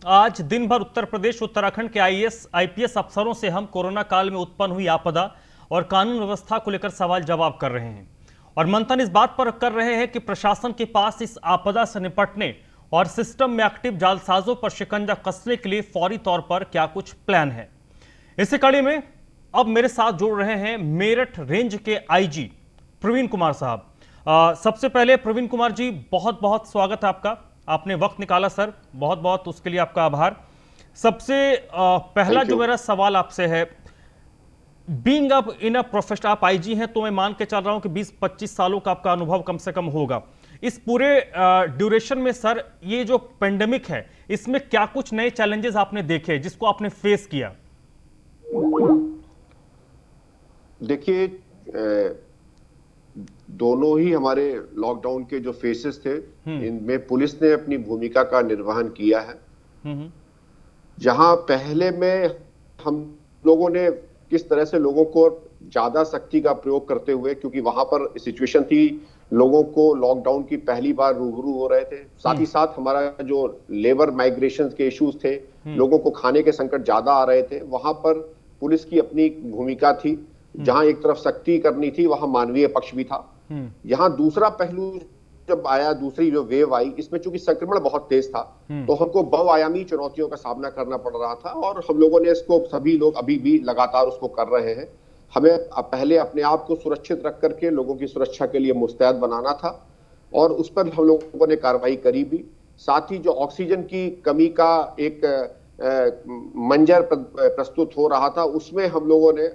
आज दिन भर उत्तर प्रदेश उत्तराखंड के आईएएस आईपीएस अफसरों से हम कोरोना काल में उत्पन्न हुई आपदा और कानून व्यवस्था को लेकर सवाल जवाब कर रहे हैं और मंथन इस बात पर कर रहे हैं कि प्रशासन के पास इस आपदा से निपटने और सिस्टम में एक्टिव जालसाजों पर शिकंजा कसने के लिए फौरी तौर पर क्या कुछ प्लान है। इसी कड़ी में अब मेरे साथ जुड़ रहे हैं मेरठ रेंज के आईजी प्रवीण कुमार साहब। सबसे पहले प्रवीण कुमार जी, बहुत बहुत स्वागत है आपका। आपने वक्त निकाला सर, बहुत बहुत उसके लिए आपका आभार। सबसे पहला जो मेरा सवाल आपसे है, being up in a professional, आप आईजी हैं तो मैं मान के चल रहा हूं कि 20-25 सालों का आपका अनुभव कम से कम होगा। इस पूरे ड्यूरेशन में सर, ये जो पेंडेमिक है इसमें क्या कुछ नए चैलेंजेस आपने देखे जिसको आपने फेस किया? देखिए, दोनों ही हमारे लॉकडाउन के जो फेसेस थे, इनमें पुलिस ने अपनी भूमिका का निर्वहन किया है। जहां पहले में हम लोगों ने किस तरह से लोगों को ज्यादा सख्ती का प्रयोग करते हुए, क्योंकि वहां पर सिचुएशन थी, लोगों को लॉकडाउन की पहली बार रूबरू हो रहे थे, साथ ही साथ हमारा जो लेबर माइग्रेशन के इश्यूज थे, लोगों को खाने के संकट ज्यादा आ रहे थे, वहां पर पुलिस की अपनी भूमिका थी। जहां एक तरफ सख्ती करनी थी, वहां मानवीय पक्ष भी था। यहाँ दूसरा पहलू जब आया, दूसरी जो वेव आई, इसमें चूंकि संक्रमण बहुत तेज था, तो हमको बहुआयामी चुनौतियों का सामना करना पड़ रहा था और हम लोगों ने इसको, सभी लोग अभी भी लगातार उसको कर रहे हैं। हमें पहले अपने आप को सुरक्षित रख करके लोगों की सुरक्षा के लिए मुस्तैद बनाना था और उस पर हम लोगों ने कार्रवाई करी भी। साथ ही जो ऑक्सीजन की कमी का एक मंजर प्रस्तुत हो रहा था, उसमें हम लोगों ने,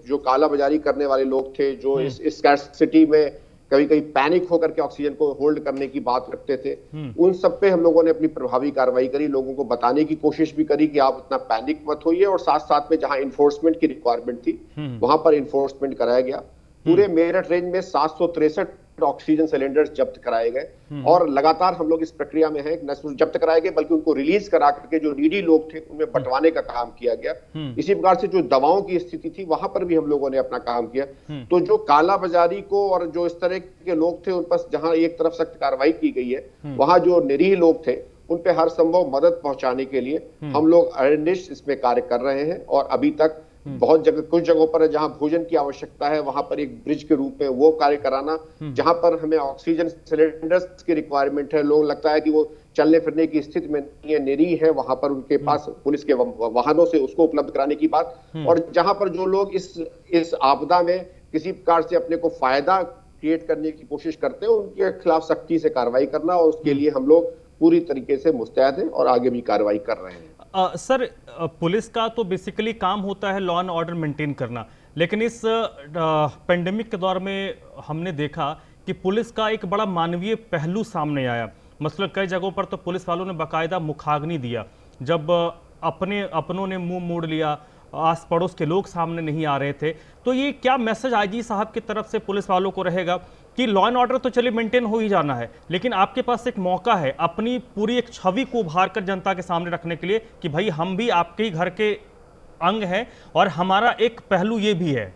जो कालाबाजारी करने वाले लोग थे, जो इस स्कैर्सिटी में कभी कभी पैनिक होकर के ऑक्सीजन को होल्ड करने की बात करते थे, उन सब पे हम लोगों ने अपनी प्रभावी कार्रवाई करी। लोगों को बताने की कोशिश भी करी कि आप इतना पैनिक मत होइए, और साथ साथ में जहां इन्फोर्समेंट की रिक्वायरमेंट थी वहां पर इन्फोर्समेंट कराया गया। पूरे मेरठ रेंज में 763 ऑक्सीजन सिलेंडर्स जब्त कराए गए और लगातार हम लोग इस प्रक्रिया में हैं। न सिर्फ जब्त कराए गए बल्कि उनको रिलीज करा करके जो नीडी लोग थे उनमें बंटवाने का काम किया गया। इसी प्रकार से जो दवाओं की स्थिति थी, वहां पर भी हम लोगों ने अपना काम किया। तो जो कालाबाजारी को और जो इस तरह के लोग थे, उन पर जहां एक तरफ सख्त कार्रवाई की गई है, वहां जो निरीह लोग थे उन पे हर संभव मदद पहुंचाने के लिए हम लोग अनिर्निश इसमें कार्य कर रहे हैं। और अभी तक बहुत जगह, कुछ जगहों पर जहां भोजन की आवश्यकता है, वहां पर एक ब्रिज के रूप में वो कार्य कराना। जहां पर हमें ऑक्सीजन सिलेंडर्स की रिक्वायरमेंट है, लोग लगता है कि वो चलने फिरने की स्थिति में नहीं है, निरीह है, वहां पर उनके पास पुलिस के वाहनों से उसको उपलब्ध कराने की बात। और जहां पर जो लोग इस आपदा में किसी प्रकार से अपने को फायदा क्रिएट करने की कोशिश करते हैं, उनके खिलाफ सख्ती से कार्रवाई करना, और उसके लिए हम लोग पूरी तरीके से मुस्तैद हैं और आगे भी कार्रवाई कर रहे हैं। सर, पुलिस का तो बेसिकली काम होता है लॉ एंड ऑर्डर मेंटेन करना, लेकिन इस पेंडेमिक के दौर में हमने देखा कि पुलिस का एक बड़ा मानवीय पहलू सामने आया। मसलन कई जगहों पर तो पुलिस वालों ने बाकायदा मुखाग्नि दिया, जब अपनों ने मुंह मोड़ लिया, आस पड़ोस के लोग सामने नहीं आ रहे थे। तो ये क्या मैसेज आईजी साहब की तरफ से पुलिस वालों को रहेगा कि लॉ एंड ऑर्डर तो चलिए मेंटेन हो ही जाना है, लेकिन आपके पास एक मौका है अपनी पूरी एक छवि को उभार कर जनता के सामने रखने के लिए कि भाई हम भी आपके ही घर के अंग हैं और हमारा एक पहलू ये भी है?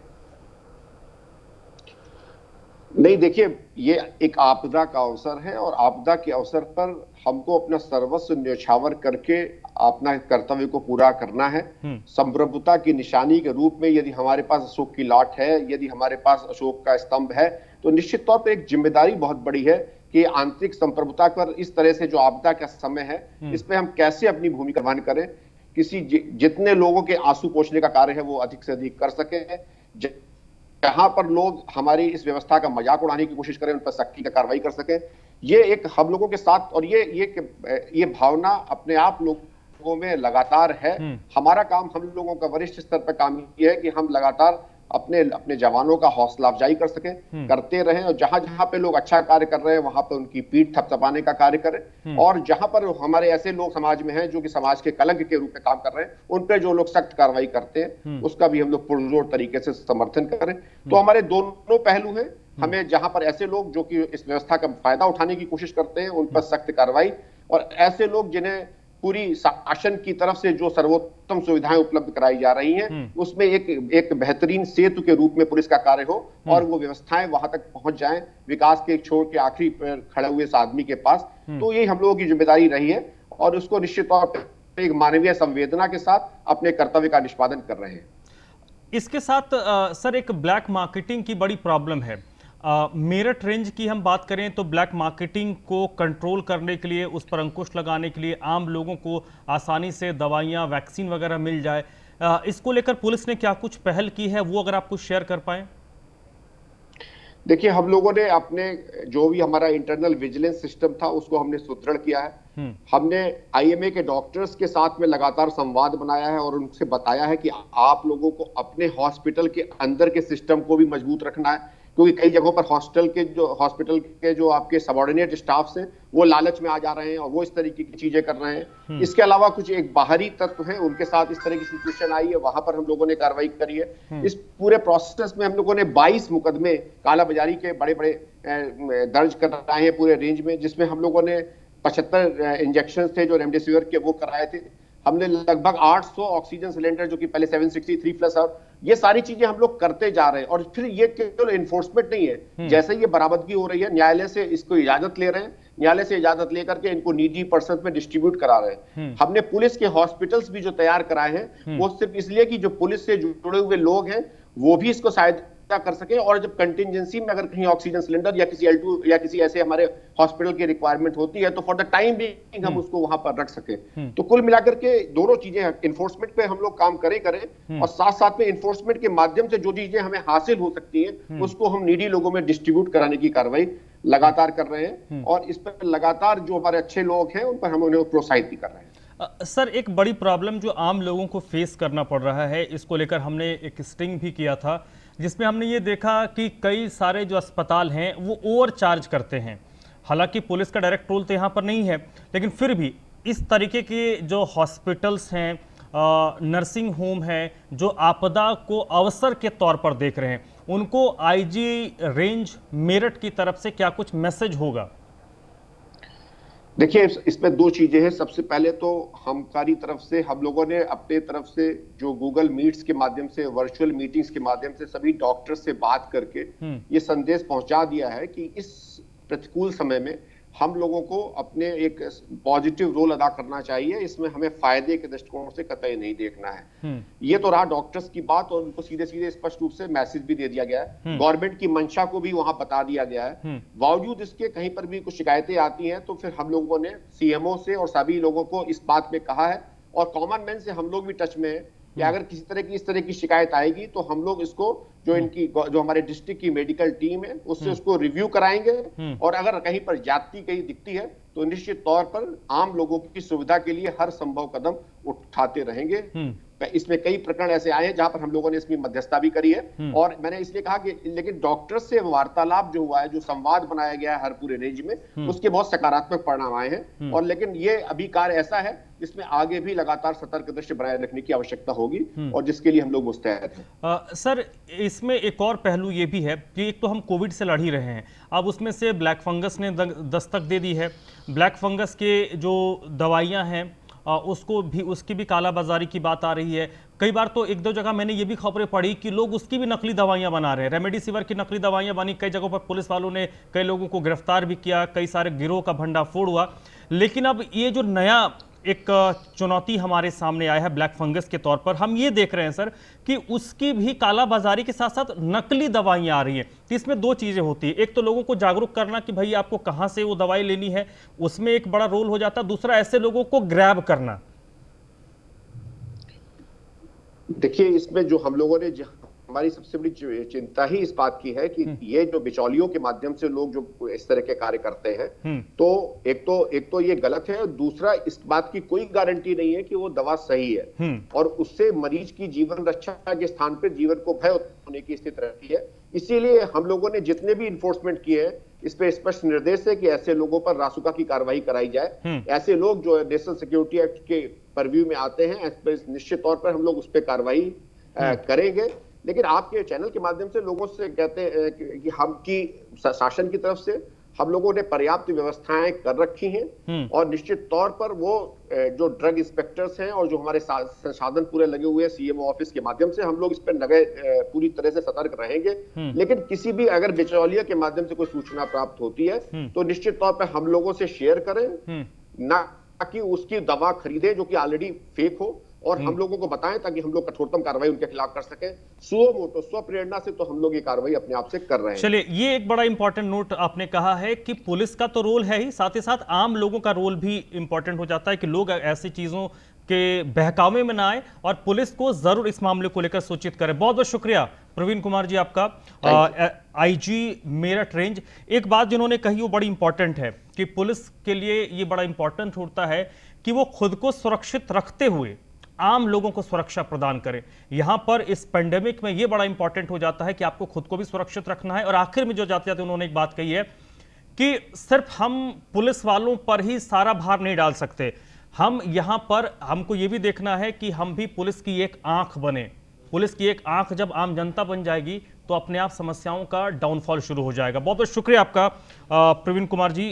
नहीं, देखिए, ये एक आपदा का अवसर है और आपदा के अवसर पर हमको अपना सर्वस्व न्यौछावर करके अपना कर्तव्य को पूरा करना है। संप्रभुता की निशानी के रूप में यदि हमारे पास अशोक की लाट है, यदि हमारे पास अशोक का स्तंभ है, तो निश्चित तौर पर एक जिम्मेदारी बहुत बड़ी है कि आंतरिक संप्रभुता पर इस तरह से जो आपदा का समय है, इस पे हम कैसे अपनी भूमिका निर्वहन करें। जितने लोगों के आंसू पोंछने का कार्य है वो अधिक से अधिक कर सके। जहां पर लोग हमारी इस व्यवस्था का मजाक उड़ाने की कोशिश करें, उन पर सख्ती का कार्रवाई कर सके। ये एक हम लोगों के साथ, और ये भावना अपने आप लोगों में लगातार है। हमारा काम, हम लोगों का वरिष्ठ स्तर पर काम ये है कि हम लगातार अपने जवानों का हौसला अफजाई कर सकें, करते रहें, और जहां जहां पे लोग अच्छा कार्य कर रहे हैं वहां पे उनकी पीठ थपथपाने का कार्य करें। और जहां पर हमारे ऐसे लोग समाज में हैं जो कि समाज के कलंक के रूप में काम कर रहे हैं, उन पे जो लोग सख्त कार्रवाई करते हैं उसका भी हम लोग पुरजोर तरीके से समर्थन करें। तो हमारे दोनों पहलू हैं। हमें जहां पर ऐसे लोग जो कि इस व्यवस्था का फायदा उठाने की कोशिश करते हैं उन पर सख्त कार्रवाई, और ऐसे लोग जिन्हें पूरी शासन की तरफ से जो सर्वोत्तम सुविधाएं उपलब्ध कराई जा रही हैं, उसमें एक बेहतरीन सेतु के रूप में पुलिस का कार्य हो और वो व्यवस्थाएं वहां तक पहुंच जाएं, विकास के एक छोर के आखिरी पर खड़े हुए इस आदमी के पास। तो ये हम लोगों की जिम्मेदारी रही है और उसको निश्चित तौर पर एक मानवीय संवेदना के साथ अपने कर्तव्य का निष्पादन कर रहे हैं। इसके साथ सर एक ब्लैक मार्केटिंग की बड़ी प्रॉब्लम है। मेरठ रेंज की हम बात करें तो ब्लैक मार्केटिंग को कंट्रोल करने के लिए, उस पर अंकुश लगाने के लिए, आम लोगों को आसानी से दवाइयां, वैक्सीन वगैरह मिल जाए, इसको लेकर पुलिस ने क्या कुछ पहल की है, वो अगर आप कुछ शेयर कर पाएं। देखिए, हम लोगों ने अपने जो भी हमारा इंटरनल विजिलेंस सिस्टम था उसको हमने सुदृढ़ किया है। हमने आईएमए के डॉक्टर्स के साथ में लगातार संवाद बनाया है और उनसे बताया है कि आप लोगों को अपने हॉस्पिटल के अंदर के सिस्टम को भी मजबूत रखना है, क्योंकि कई जगहों पर हॉस्पिटल के जो आपके सबऑर्डिनेट स्टाफ हैं वो लालच में आ जा रहे हैं और वो इस तरीके की चीजें कर रहे हैं। इसके अलावा कुछ एक बाहरी तत्व है, उनके साथ इस तरह की सिचुएशन आई है, वहां पर हम लोगों ने कार्रवाई करी है। इस पूरे प्रोसेस में हम लोगों ने 22 मुकदमे कालाबाजारी के बड़े बड़े दर्ज कराए हैं पूरे रेंज में, जिसमें हम लोगों ने 75 इंजेक्शन थे जो रेमडेसिविर के, वो कराए थे। हमने लगभग 800 ऑक्सीजन सिलेंडर, जो कि पहले 763+ और ये सारी चीजें हम लोग करते जा रहे हैं। और फिर ये केवल एनफोर्समेंट नहीं है, जैसे ये बरामदगी हो रही है, न्यायालय से इसको इजाजत ले रहे हैं, न्यायालय से इजाजत लेकर के इनको नीडी पर्सन में डिस्ट्रीब्यूट करा रहे हैं। हमने पुलिस के हॉस्पिटल्स भी जो तैयार कराए हैं वो सिर्फ इसलिए कि जो पुलिस से जुड़े हुए लोग हैं वो भी इसको शायद कर सके, और जब कंटिजेंसी में अगर कहीं ऑक्सीजन सिलेंडर या किसी L2 या किसी ऐसे हमारे हॉस्पिटल की रिक्वायरमेंट होती है तो फॉर द टाइम बीइंग हम उसको वहां पर रख सके। तो कुल मिलाकर के दोनों चीजें, इन्फोर्समेंट पे हम लोग काम करें और साथ साथ में इन्फोर्समेंट के माध्यम से जो चीजें हमें हासिल हो सकती हैं उसको हम नीडी लोगों में डिस्ट्रीब्यूट कराने की कार्रवाई लगातार कर रहे हैं। और इस पर लगातार जो हमारे अच्छे लोग हैं उन पर हम उन्हें प्रोत्साहित भी कर रहे हैं। सर एक बड़ी प्रॉब्लम जो आम लोगों को फेस करना पड़ रहा है, इसको लेकर हमने एक स्टिंग भी किया था, जिसमें हमने ये देखा कि कई सारे जो अस्पताल हैं वो ओवर चार्ज करते हैं। हालांकि पुलिस का डायरेक्ट रोल तो यहाँ पर नहीं है, लेकिन फिर भी इस तरीके के जो हॉस्पिटल्स हैं, नर्सिंग होम हैं, जो आपदा को अवसर के तौर पर देख रहे हैं, उनको आईजी रेंज मेरठ की तरफ से क्या कुछ मैसेज होगा? देखिए, इसमें दो चीजें हैं। सबसे पहले तो हमारी तरफ से हम लोगों ने अपने तरफ से जो गूगल मीट्स के माध्यम से, वर्चुअल मीटिंग्स के माध्यम से सभी डॉक्टर से बात करके ये संदेश पहुंचा दिया है कि इस प्रतिकूल समय में हम लोगों को अपने एक पॉजिटिव रोल अदा करना चाहिए, इसमें हमें फायदे के दृष्टिकोण से कतई नहीं देखना है। ये तो रहा डॉक्टर्स की बात, और उनको सीधे सीधे स्पष्ट रूप से मैसेज भी दे दिया गया है। गवर्नमेंट की मंशा को भी वहां बता दिया गया है। बावजूद इसके कहीं पर भी कुछ शिकायतें आती हैं तो फिर हम लोगों ने सीएमओ से और सभी लोगों को इस बात में कहा है, और कॉमन मैन से हम लोग भी टच में हैं कि अगर किसी तरह की इस तरह की शिकायत आएगी तो हम लोग इसको जो हमारे डिस्ट्रिक्ट की मेडिकल टीम है उससे उसको रिव्यू कराएंगे, और अगर कहीं पर ज्यादती कहीं दिखती है तो निश्चित तौर पर आम लोगों की सुविधा के लिए हर संभव कदम उठाते रहेंगे। इसमें कई प्रकरण ऐसे आए हैं जहां पर हम लोगों ने इसमें मध्यस्थता भी करी है, और मैंने इसलिए कहा कि लेकिन डॉक्टर्स से वार्तालाप जो हुआ है, जो संवाद बनाया गया है हर पूरे रेंज में, उसके बहुत सकारात्मक परिणाम आए हैं। और लेकिन ये अभी कार्य ऐसा है जिसमें आगे भी लगातार सतर्क दृष्टि बनाए रखने की आवश्यकता होगी, और जिसके लिए हम लोग मुस्तैद हैं। सर इसमें एक और पहलू ये भी है कि एक तो हम कोविड से लड़ ही रहे हैं, अब उसमें से ब्लैक फंगस ने दस्तक दे दी है। ब्लैक फंगस के जो दवाइयां हैं उसकी भी कालाबाजारी की बात आ रही है। कई बार तो एक दो जगह मैंने ये भी खबरें पढ़ी कि लोग उसकी भी नकली दवाइयां बना रहे हैं। रेमडेसिविर की नकली दवाइयां बनी, कई जगहों पर पुलिस वालों ने कई लोगों को गिरफ्तार भी किया, कई सारे गिरोह का भंडाफोड़ हुआ। लेकिन अब ये जो नया एक चुनौती हमारे सामने आया है ब्लैक फंगस के तौर पर, हम ये देख रहे हैं सर कि उसकी भी कालाबाजारी के साथ साथ नकली दवाइयां आ रही हैं। तो इसमें दो चीजें होती है, एक तो लोगों को जागरूक करना कि भाई आपको कहां से वो दवाई लेनी है, उसमें एक बड़ा रोल हो जाता है। दूसरा ऐसे लोगों को ग्रैब करना। देखिए, इसमें जो हम लोगों ने हमारी सबसे बड़ी चिंता ही इस बात की है कि ये जो बिचौलियों के माध्यम से लोग जो इस तरह के कार्य करते हैं, तो एक तो ये गलत है, और दूसरा इस बात की कोई गारंटी नहीं है कि वो दवा सही है, और उससे मरीज की जीवन रक्षा के स्थान पर जीवन को भय होने की स्थिति रहती है। इसीलिए हम लोगों ने जितने भी इन्फोर्समेंट किए हैं इस पे स्पष्ट निर्देश है कि ऐसे लोगों पर रासुका की कार्रवाई कराई जाए। ऐसे लोग जो नेशनल सिक्योरिटी एक्ट के परव्यू में आते हैं, निश्चित तौर पर हम लोग उस पर कार्रवाई करेंगे। लेकिन आपके चैनल के माध्यम से लोगों से कहते हैं कि हम की शासन की तरफ से हम लोगों ने पर्याप्त व्यवस्थाएं कर रखी हैं, और निश्चित तौर पर वो जो ड्रग इंस्पेक्टर्स हैं और जो हमारे संसाधन पूरे लगे हुए हैं सीएमओ ऑफिस के माध्यम से, हम लोग इस पर पूरी तरह से सतर्क रहेंगे। लेकिन किसी भी अगर बिचौलिया के माध्यम से कोई सूचना प्राप्त होती है तो निश्चित तौर पर हम लोगों से शेयर करें, ना ताकि उसकी दवा खरीदे जो कि ऑलरेडी फेक हो, और हम लोगों को बताएं ताकि हम लोग कठोरतम कार्रवाई उनके खिलाफ कर सकें। सुओ मोटो, स्व प्रेरणा से तो हम लोग ये कार्रवाई अपने आप से कर रहे हैं। चलिए, ये एक बड़ा इंपॉर्टेंट नोट आपने कहा है कि पुलिस का तो रोल है ही साथ आम लोगों का रोल भी इंपॉर्टेंट हो जाता है कि लोग ऐसी चीजों के बहकावे में ना आए और पुलिस को जरूर इस मामले को लेकर सूचित करें। बहुत बहुत शुक्रिया प्रवीण कुमार जी आपका, आईजी मेरठ रेंज। एक बात जिन्होंने कही वो बड़ी इंपॉर्टेंट है कि पुलिस के लिए ये बड़ा इंपॉर्टेंट होता है कि वो खुद को सुरक्षित रखते हुए आम लोगों को सुरक्षा प्रदान करें। यहां पर इस पेंडेमिक में यह बड़ा इंपॉर्टेंट हो जाता है कि आपको खुद को भी सुरक्षित रखना है। और आखिर में जो जाते जाते उन्होंने एक बात कही है कि सिर्फ हम पुलिस वालों पर ही सारा भार नहीं डाल सकते, हम यहां पर हमको यह भी देखना है कि हम भी पुलिस की एक आंख बने। पुलिस की एक आंख जब आम जनता बन जाएगी तो अपने आप समस्याओं का डाउनफॉल शुरू हो जाएगा। बहुत बहुत शुक्रिया आपका प्रवीण कुमार जी।